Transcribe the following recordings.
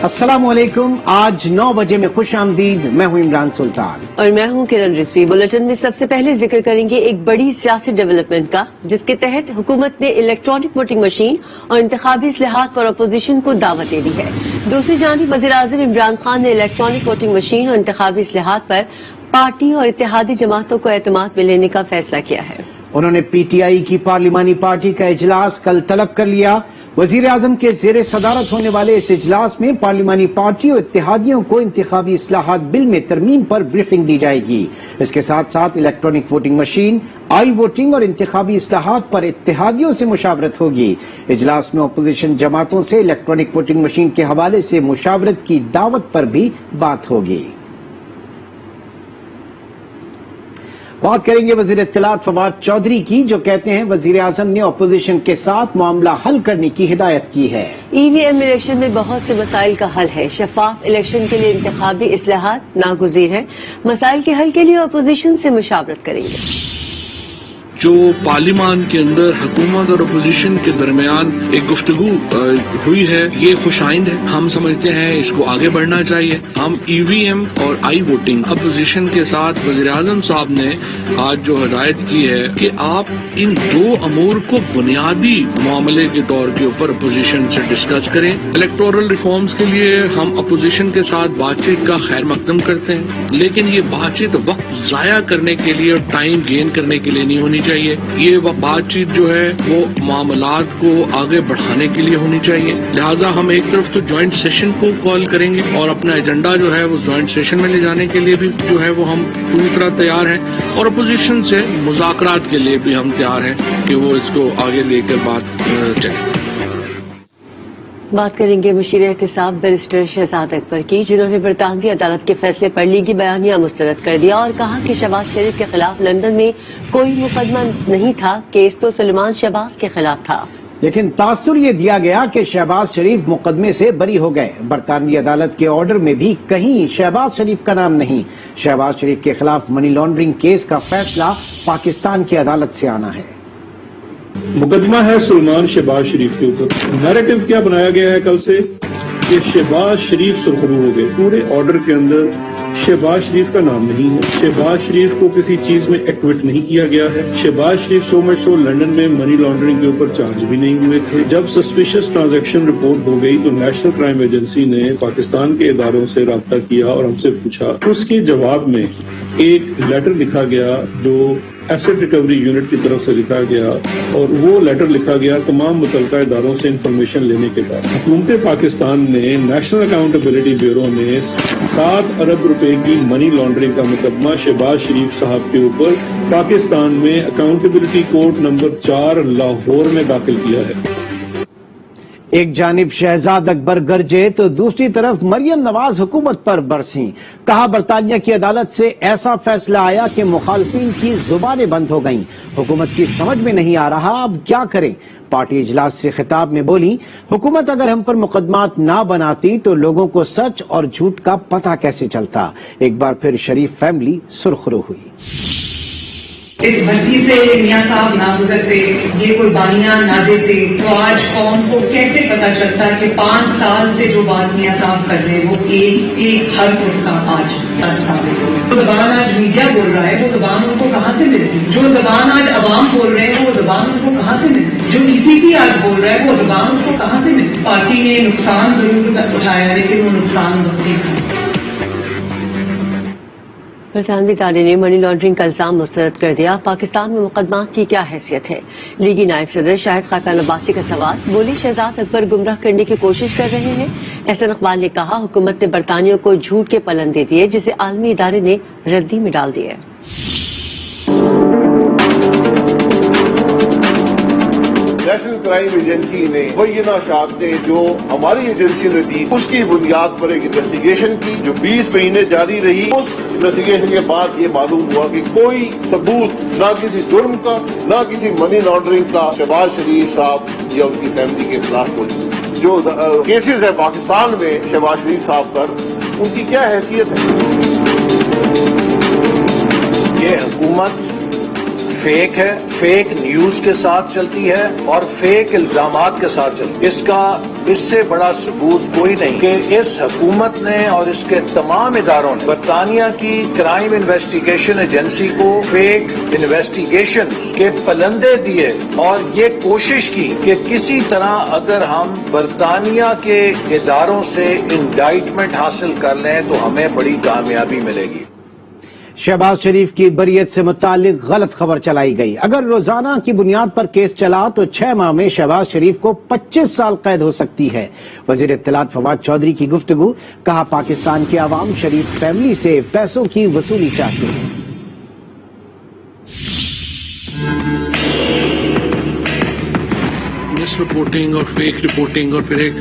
السلام علیکم، آج 9 بجے میں خوش آمدید. میں ہوں عمران سلطان اور میں ہوں کرن رضوی. بلٹن میں سب سے پہلے ذکر کریں گے ایک بڑی سیاسی ڈیولپمنٹ کا، جس کے تحت حکومت نے الیکٹرانک ووٹنگ مشین اور انتخابی اصلاحات پر اپوزیشن کو دعوت دے دی ہے. دوسری جانب وزیر اعظم عمران خان نے الیکٹرانک ووٹنگ مشین اور انتخابی اصلاحات پر پارٹی اور اتحادی جماعتوں کو اعتماد میں لینے کا فیصلہ کیا ہے. انہوں نے پی ٹی آئی کی پارلیمانی پارٹی کا اجلاس کل طلب کر لیا. وزیر اعظم کے زیر صدارت ہونے والے اس اجلاس میں پارلیمانی پارٹی اور اتحادیوں کو انتخابی اصلاحات بل میں ترمیم پر بریفنگ دی جائے گی. اس کے ساتھ ساتھ الیکٹرانک ووٹنگ مشین، آئی ووٹنگ اور انتخابی اصلاحات پر اتحادیوں سے مشاورت ہوگی. اجلاس میں اپوزیشن جماعتوں سے الیکٹرانک ووٹنگ مشین کے حوالے سے مشاورت کی دعوت پر بھی بات ہوگی. بات کریں گے وزیر اطلاعات فواد چودھری کی، جو کہتے ہیں وزیر اعظم نے اپوزیشن کے ساتھ معاملہ حل کرنے کی ہدایت کی ہے. ای وی ایم الیکشن میں بہت سے مسائل کا حل ہے. شفاف الیکشن کے لیے انتخابی اصلاحات ناگزیر ہیں. مسائل کے حل کے لیے اپوزیشن سے مشاورت کریں گے. جو پارلیمان کے اندر حکومت اور اپوزیشن کے درمیان ایک گفتگو ہوئی ہے، یہ خوش آئند ہے. ہم سمجھتے ہیں اس کو آگے بڑھنا چاہیے. ہم ای وی ایم اور آئی ووٹنگ اپوزیشن کے ساتھ وزیر اعظم صاحب نے آج جو ہدایت کی ہے کہ آپ ان دو امور کو بنیادی معاملے کے طور کے اوپر اپوزیشن سے ڈسکس کریں. الیکٹورل ریفارمز کے لیے ہم اپوزیشن کے ساتھ بات چیت کا خیر مقدم کرتے ہیں، لیکن یہ بات چیت وقت ضائع کرنے کے لیے اور ٹائم گین کرنے کے لیے نہیں ہونی چاہیے. یہ بات چیت جو ہے وہ معاملات کو آگے بڑھانے کے لیے ہونی چاہیے. لہٰذا ہم ایک طرف تو جوائنٹ سیشن کو کال کریں گے اور اپنا ایجنڈا جو ہے وہ جوائنٹ سیشن میں لے جانے کے لیے بھی جو ہے وہ ہم پوری طرح تیار ہیں، اور اپوزیشن سے مذاکرات کے لیے بھی ہم تیار ہیں کہ وہ اس کو آگے لے کر بات چلے. بات کریں گے مشیر احتساب بیرسٹر شہزاد اکبر کی، جنہوں نے برطانوی عدالت کے فیصلے پر لیگی بیانیہ مسترد کر دیا اور کہا کہ شہباز شریف کے خلاف لندن میں کوئی مقدمہ نہیں تھا، کیس تو سلیمان شہباز کے خلاف تھا. لیکن تاثر یہ دیا گیا کہ شہباز شریف مقدمے سے بری ہو گئے. برطانوی عدالت کے آرڈر میں بھی کہیں شہباز شریف کا نام نہیں. شہباز شریف کے خلاف منی لانڈرنگ کیس کا فیصلہ پاکستان کی عدالت سے آنا ہے. مقدمہ ہے سلمان شہباز شریف کے اوپر. نیریٹو کیا بنایا گیا ہے کل سے کہ شہباز شریف سرخرو ہو گئے. پورے آرڈر کے اندر شہباز شریف کا نام نہیں ہے. شہباز شریف کو کسی چیز میں ایکوٹ نہیں کیا گیا ہے. شہباز شریف سو مچ سو لندن میں منی لانڈرنگ کے اوپر چارج بھی نہیں ہوئے تھے. جب سسپیشس ٹرانزیکشن رپورٹ ہو گئی تو نیشنل کرائم ایجنسی نے پاکستان کے اداروں سے رابطہ کیا اور ہم سے پوچھا. اس کے جواب میں ایک لیٹر لکھا گیا جو ایسٹ ریکوری یونٹ کی طرف سے لکھا گیا، اور وہ لیٹر لکھا گیا تمام متعلقہ اداروں سے انفارمیشن لینے کے بعد. حکومت پاکستان نے نیشنل اکاؤنٹیبلٹی بیورو نے 7 ارب روپے کی منی لانڈرنگ کا مقدمہ شہباز شریف صاحب کے اوپر پاکستان میں اکاؤنٹیبلٹی کورٹ نمبر 4 لاہور میں داخل کیا ہے. ایک جانب شہزاد اکبر گرجے تو دوسری طرف مریم نواز حکومت پر برسیں. کہا برطانیہ کی عدالت سے ایسا فیصلہ آیا کہ مخالفین کی زبانیں بند ہو گئیں. حکومت کی سمجھ میں نہیں آ رہا اب کیا کریں. پارٹی اجلاس سے خطاب میں بولی، حکومت اگر ہم پر مقدمات نہ بناتی تو لوگوں کو سچ اور جھوٹ کا پتہ کیسے چلتا. ایک بار پھر شریف فیملی سرخرو ہوئی. اس بھرتی سے میاں صاحب نہ گزرتے، یہ کوئی بانیاں نہ دیتے تو آج قوم کو کیسے پتا چلتا کہ 5 سال سے جو بات میاں صاحب کر رہے وہ ایک ایک حرف اس کا آج سچ ثابت ہو. جو زبان آج میڈیا بول رہا ہے وہ زبان ان کو کہاں سے ملتی؟ جو زبان آج عوام بول رہے ہیں وہ زبان ان کو کہاں سے ملتی؟ جو ای سی پی آج بول رہا ہے وہ زبان اس کو کہاں سے ملتی؟ پارٹی نے نقصان ضرور اٹھایا لیکن وہ نقصان وقتی تھا. برطانوی ادارے نے منی لانڈرنگ کا الزام مسترد کر دیا. پاکستان میں مقدمات کی کیا حیثیت ہے؟ لیگی نائب صدر شاہد خاقان عباسی کا سوال. بولی شہزاد اکبر گمراہ کرنے کی کوشش کر رہے ہیں. احسن اقبال نے کہا حکومت نے برطانیہ کو جھوٹ کے پلندے دیے جسے عالمی ادارے نے ردی میں ڈال دیے. نیشنل کرائم ایجنسی نے مبینہ شہادتیں جو ہماری ایجنسی نے دی اس کی بنیاد پر ایک انویسٹیگیشن کی جو 20 مہینے جاری رہی. اس انویسٹیگیشن کے بعد یہ معلوم ہوا کہ کوئی ثبوت نہ کسی جرم کا نہ کسی منی لانڈرنگ کا شہباز شریف صاحب یا ان کی فیملی کے خلاف موجود. جو کیسز ہے پاکستان میں شہباز شریف صاحب پر ان کی کیا حیثیت ہے؟ یہ حکومت فیک ہے، فیک نیوز کے ساتھ چلتی ہے اور فیک الزامات کے ساتھ چلتی ہے. اس کا اس سے بڑا ثبوت کوئی نہیں کہ اس حکومت نے اور اس کے تمام اداروں نے برطانیہ کی کرائم انویسٹیگیشن ایجنسی کو فیک انویسٹیگیشن کے پلندے دیے اور یہ کوشش کی کہ کسی طرح اگر ہم برطانیہ کے اداروں سے انڈائٹمنٹ حاصل کر لیں تو ہمیں بڑی کامیابی ملے گی۔ شہباز شریف کی بریت سے متعلق غلط خبر چلائی گئی۔ اگر روزانہ کی بنیاد پر کیس چلا تو 6 ماہ میں شہباز شریف کو 25 سال قید ہو سکتی ہے۔ وزیر اطلاعات فواد چودھری کی گفتگو، کہا پاکستان کی عوام شریف فیملی سے پیسوں کی وصولی چاہتی ہے۔ مس رپورٹنگ اور فیک رپورٹنگ اور پھر ایک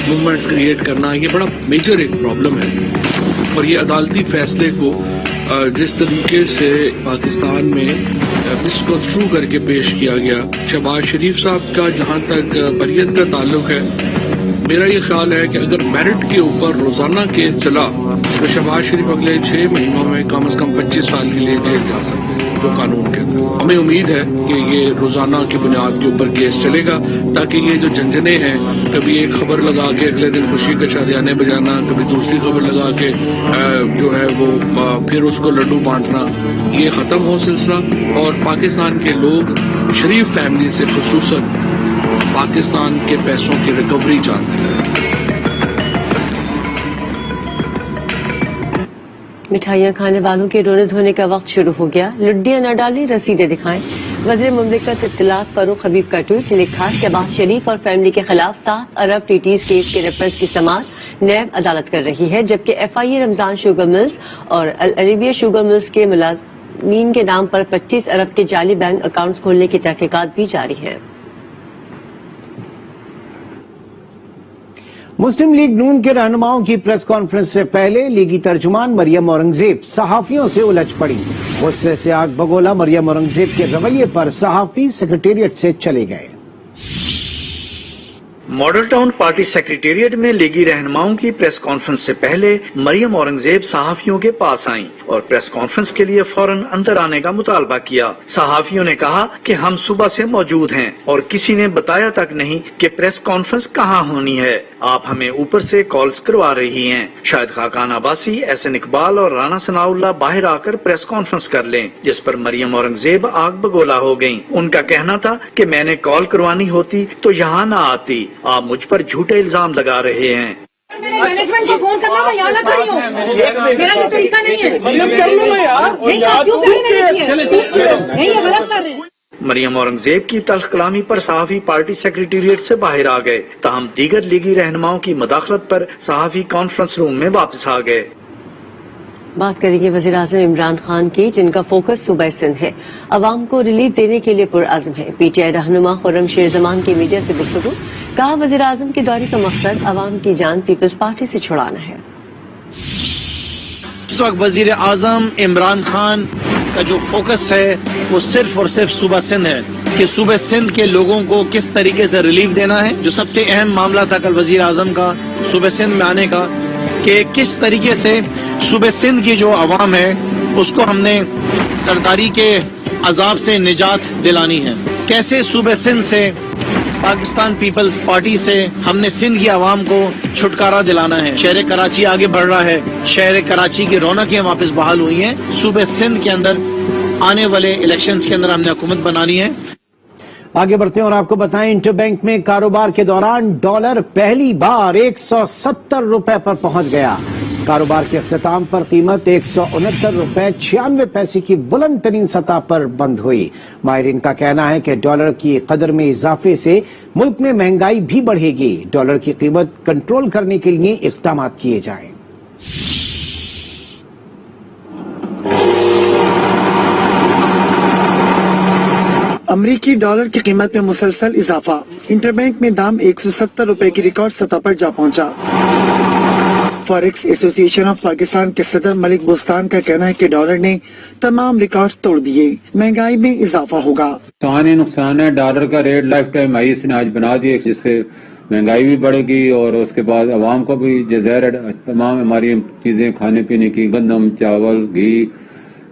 موومنٹس کریٹ کرنا، یہ بڑا میجر ایک پرابلم ہے، اور یہ عدالتی فیصلے کو جس طریقے سے پاکستان میں مسکنسٹرو کر کے پیش کیا گیا۔ شہباز شریف صاحب کا جہاں تک بریت کا تعلق ہے، میرا یہ خیال ہے کہ اگر میرٹ کے اوپر روزانہ کیس چلا تو شہباز شریف اگلے 6 مہینوں میں کم از کم 25 سال کے لیے جیل جا سکتے ہیں، جو قانون کے اندر۔ ہمیں امید ہے کہ یہ روزانہ کی بنیاد کے اوپر کیس چلے گا، تاکہ یہ جو جھنجھنے ہیں، کبھی ایک خبر لگا کے اگلے دن خوشی کا شادیانے بجانا، کبھی دوسری خبر لگا کے جو ہے وہ پھر اس کو لڈو بانٹنا، یہ ختم ہو سلسلہ، اور پاکستان کے لوگ شریف فیملی سے خصوصاً پاکستان کے پیسوں کی ریکوری چاہتے ہیں۔ مٹھائیاں کھانے والوں کے رونے دھونے کا وقت شروع ہو گیا۔ لڈیاں نہ ڈالیں، رسیدیں دکھائیں۔ وزیر مملکت اطلاعات فاروق حبیب کا ٹویٹ، لکھا شہباز شریف اور فیملی کے خلاف 7 ارب ٹیٹیز کیس کے ریفرنس کی سماعت نیب عدالت کر رہی ہے، جبکہ ایف آئی اے رمضان شوگر ملز اور العربیہ شوگر ملز کے ملازمین کے نام پر 25 ارب کے جعلی بینک اکاؤنٹس کھولنے کی تحقیقات بھی جاری ہیں۔ مسلم لیگ نون کے رہنماؤں کی پریس کانفرنس سے پہلے لیگی ترجمان مریم اورنگزیب صحافیوں سے الجھ پڑی۔ غصے سے آگ بگولا مریم اورنگزیب کے رویے پر صحافی سیکریٹریٹ سے چلے گئے۔ ماڈل ٹاؤن پارٹی سیکریٹریٹ میں لیگی رہنماؤں کی پریس کانفرنس سے پہلے مریم اورنگزیب صحافیوں کے پاس آئیں اور پریس کانفرنس کے لیے فوراً اندر آنے کا مطالبہ کیا۔ صحافیوں نے کہا کہ ہم صبح سے موجود ہیں اور کسی نے بتایا تک نہیں کہ پریس کانفرنس کہاں ہونی ہے، آپ ہمیں اوپر سے کالز کروا رہی ہیں۔ شاہد خاقان عباسی، احسن اقبال اور رانا ثناء اللہ باہر آ کر پریس کانفرنس کر لیں، جس پر مریم اورنگزیب آگ بگولا ہو گئیں۔ ان کا کہنا تھا کہ میں نے کال کروانی ہوتی تو یہاں نہ آتی، آپ مجھ پر جھوٹے الزام لگا رہے ہیں۔ مینجمنٹ کو فون کرنا، میں یہاں نہ کھڑی ہوں، میرا یہ طریقہ نہیں ہے، نہیں آپ کیوں کہیں نہیں، یہ غلط کر رہے ہیں۔ مریم اورنگزیب کی تلخ کلامی پر صحافی پارٹی سیکریٹریٹ سے باہر آ گئے، تاہم دیگر لیگی رہنماؤں کی مداخلت پر صحافی کانفرنس روم میں واپس آ گئے۔ بات کریں گے وزیر اعظم عمران خان کی، جن کا فوکس صوبہ سندھ ہے، عوام کو ریلیف دینے کے لیے پرعزم ہے۔ پی ٹی آئی رہنما خرم شیر زمان کی میڈیا سے گفتگو، کہا وزیر اعظم کے دورے کا مقصد عوام کی جان پیپلز پارٹی سے چھڑانا ہے۔ اس وقت وزیر اعظم عمران خان کا جو فوکس ہے وہ صرف اور صرف صوبہ سندھ ہے، کہ صوبہ سندھ کے لوگوں کو کس طریقے سے ریلیف دینا ہے۔ جو سب سے اہم معاملہ تھا کل وزیر اعظم کا صوبہ سندھ میں آنے کا، کہ کس طریقے سے صوبہ سندھ کی جو عوام ہے اس کو ہم نے سرداری کے عذاب سے نجات دلانی ہے، کیسے صوبہ سندھ سے پاکستان پیپلز پارٹی سے ہم نے سندھ کی عوام کو چھٹکارا دلانا ہے۔ شہر کراچی آگے بڑھ رہا ہے، شہر کراچی کی رونقیں واپس بحال ہوئی ہیں۔ صوبہ سندھ کے اندر آنے والے الیکشنز کے اندر ہم نے حکومت بنانی ہے۔ آگے بڑھتے ہیں اور آپ کو بتائیں، انٹر بینک میں کاروبار کے دوران ڈالر پہلی بار 170 روپے پر پہنچ گیا۔ کاروبار کے اختتام پر قیمت 169 روپے 96 پیسے کی بلند ترین سطح پر بند ہوئی۔ ماہرین کا کہنا ہے کہ ڈالر کی قدر میں اضافے سے ملک میں مہنگائی بھی بڑھے گی۔ ڈالر کی قیمت کنٹرول کرنے کے لیے اقدامات کیے جائیں۔ امریکی ڈالر کی قیمت میں مسلسل اضافہ، انٹر بینک میں دام 170 روپے کی ریکارڈ سطح پر جا پہنچا۔ فاریکس ایسوسی ایشن آف پاکستان کے صدر ملک بوستان کا کہنا ہے کہ ڈالر نے تمام ریکارڈز توڑ دیے، مہنگائی میں اضافہ ہوگا۔ نقصان ہے، ڈالر کا ریٹ لائف ٹائم ہائی اس نے آج بنا دیے، جس سے مہنگائی بھی بڑھے گی اور اس کے بعد عوام کو بھی ظاہر تمام ہماری چیزیں کھانے پینے کی، گندم، چاول، گھی،